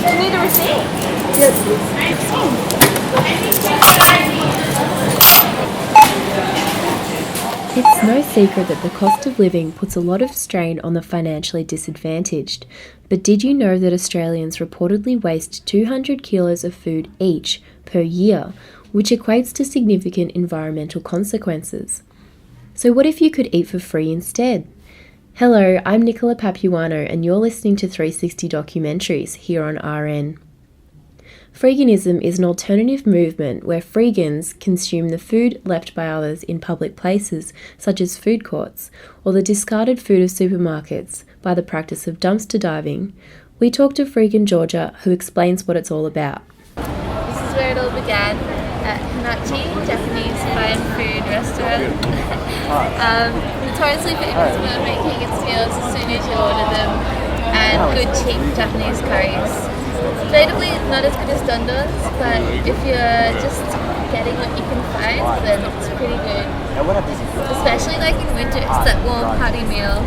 You need a receipt? Yes, please. It's no secret that the cost of living puts a lot of strain on the financially disadvantaged. But did you know that Australians reportedly waste 200 kilos of food each per year, which equates to significant environmental consequences? So what if you could eat for free instead? Hello, I'm Nicola Papuano and you're listening to 360 Documentaries here on RN. Freeganism is an alternative movement where Freegans consume the food left by others in public places, such as food courts, or the discarded food of supermarkets, by the practice of dumpster diving. We talked to Freegan Georgia, who explains what it's all about. This is where it all began, at Hanachi, Japanese fine food restaurant. Notoriously famous for making its meals as soon as you order them, and good cheap Japanese curries. Debatably not as good as Dondon's, but if you're just getting what you can find, then it's pretty good. Especially like in winter, it's that warm party meal.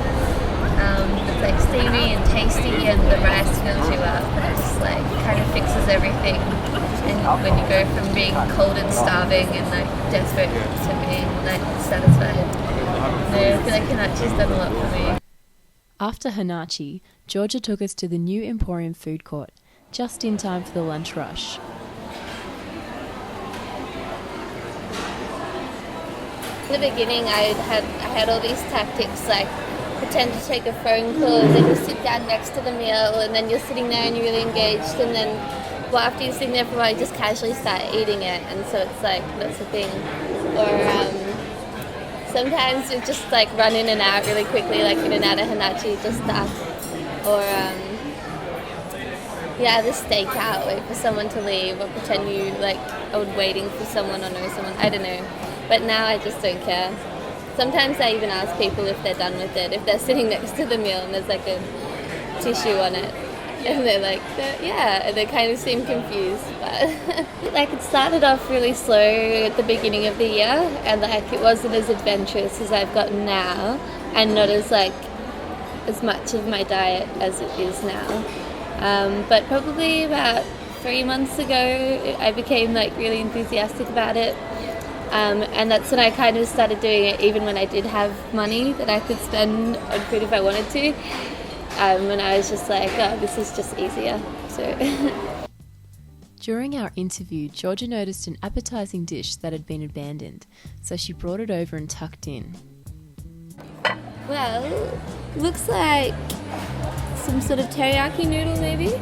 It's like steamy and tasty, and the rice fills you up, and it just like kind of fixes everything. And when you go from being cold and starving and like desperate to being like satisfied, so I feel like Hanachi's done a lot for me. After Hanachi, Georgia took us to the new Emporium food court, just in time for the lunch rush. In the beginning, I had all these tactics, like pretend to take a phone call, and then you sit down next to the meal, and then you're sitting there and you're really engaged, and then after you're sitting there for a while, you just casually start eating it, and so it's like, that's the thing. Or sometimes you just like run in and out really quickly, like in and out of Hanachi, just stuck. Or just stake out, wait for someone to leave, or pretend you like are waiting for someone or know someone, I don't know. But now I just don't care. Sometimes I even ask people if they're done with it, if they're sitting next to the meal and there's like a tissue on it. And they're like, yeah, and they kind of seem confused. But like it started off really slow at the beginning of the year, and like it wasn't as adventurous as I've gotten now, and not as like as much of my diet as it is now. But probably about 3 months ago, I became like really enthusiastic about it. And that's when I kind of started doing it even when I did have money that I could spend on food if I wanted to. When I was just like, oh, this is just easier. So. During our interview, Georgia noticed an appetizing dish that had been abandoned, so she brought it over and tucked in. Well, looks like some sort of teriyaki noodle maybe.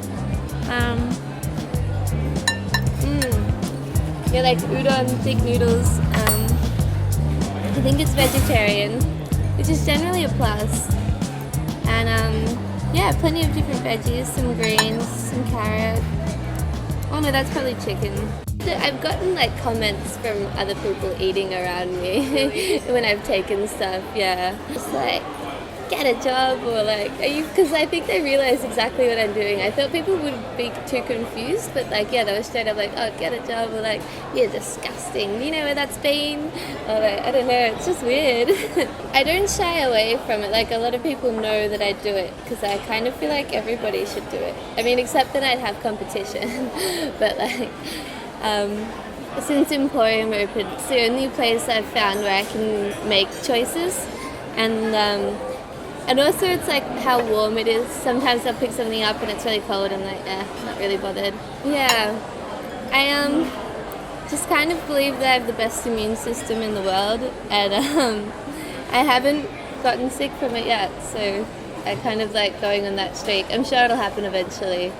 Yeah, like udon thick noodles. I think it's vegetarian, which is generally a plus. And plenty of different veggies, some greens, some carrot. Oh no, that's probably chicken. I've gotten like comments from other people eating around me when I've taken stuff, yeah. Just like, get a job, or like, are you, because I think they realize exactly what I'm doing. I thought people would be too confused, but like, yeah, they were straight up like, oh, get a job, or like, you're disgusting, you know where that's been? Or like, I don't know, it's just weird. I don't shy away from it, like a lot of people know that I do it, because I kind of feel like everybody should do it. I mean, except that I'd have competition, but like, since Emporium opened, it's the only place I've found where I can make choices, and also it's like how warm it is. Sometimes I'll pick something up and it's really cold and like, not really bothered. Yeah, I just kind of believe that I have the best immune system in the world, and I haven't gotten sick from it yet, so I kind of like going on that streak. I'm sure it'll happen eventually,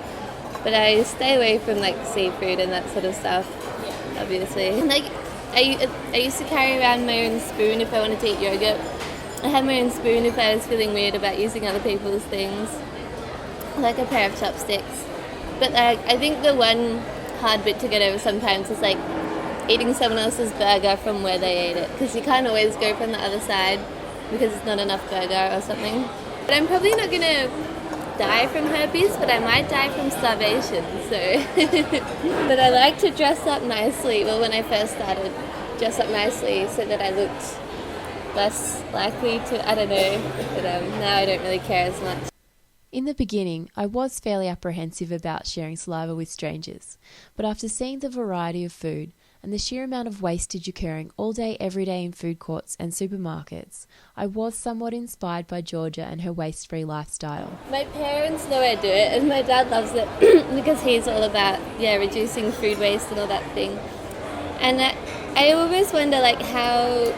but I stay away from like seafood and that sort of stuff, obviously. And like I used to carry around my own spoon if I wanted to eat yogurt. I had my own spoon if I was feeling weird about using other people's things, like a pair of chopsticks. But like, I think the one hard bit to get over sometimes is like eating someone else's burger from where they ate it, because you can't always go from the other side because it's not enough burger or something. But I'm probably not gonna die from herpes, but I might die from starvation, so. But I like to dress up nicely. Well, when I first started, dress up nicely so that I looked less likely to, I don't know, but now I don't really care as much. In the beginning, I was fairly apprehensive about sharing saliva with strangers, but after seeing the variety of food and the sheer amount of wastage occurring all day every day in food courts and supermarkets, I was somewhat inspired by Georgia and her waste-free lifestyle. My parents know I do it, and my dad loves it because he's all about reducing food waste and all that thing. And I always wonder like how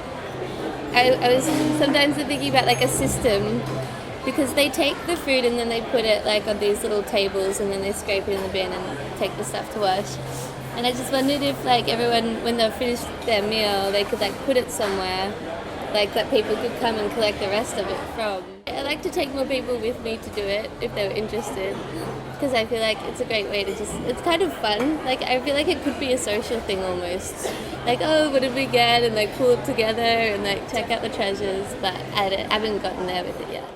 I was sometimes thinking about like a system, because they take the food and then they put it like on these little tables and then they scrape it in the bin and take the stuff to wash. And I just wondered if like everyone, when they've finished their meal, they could like put it somewhere like that people could come and collect the rest of it from. I like to take more people with me to do it if they were interested, because I feel like it's a great way to it's kind of fun. Like I feel like it could be a social thing almost. Like, oh, what did we get? And like pull it together and like check out the treasures, but I haven't gotten there with it yet.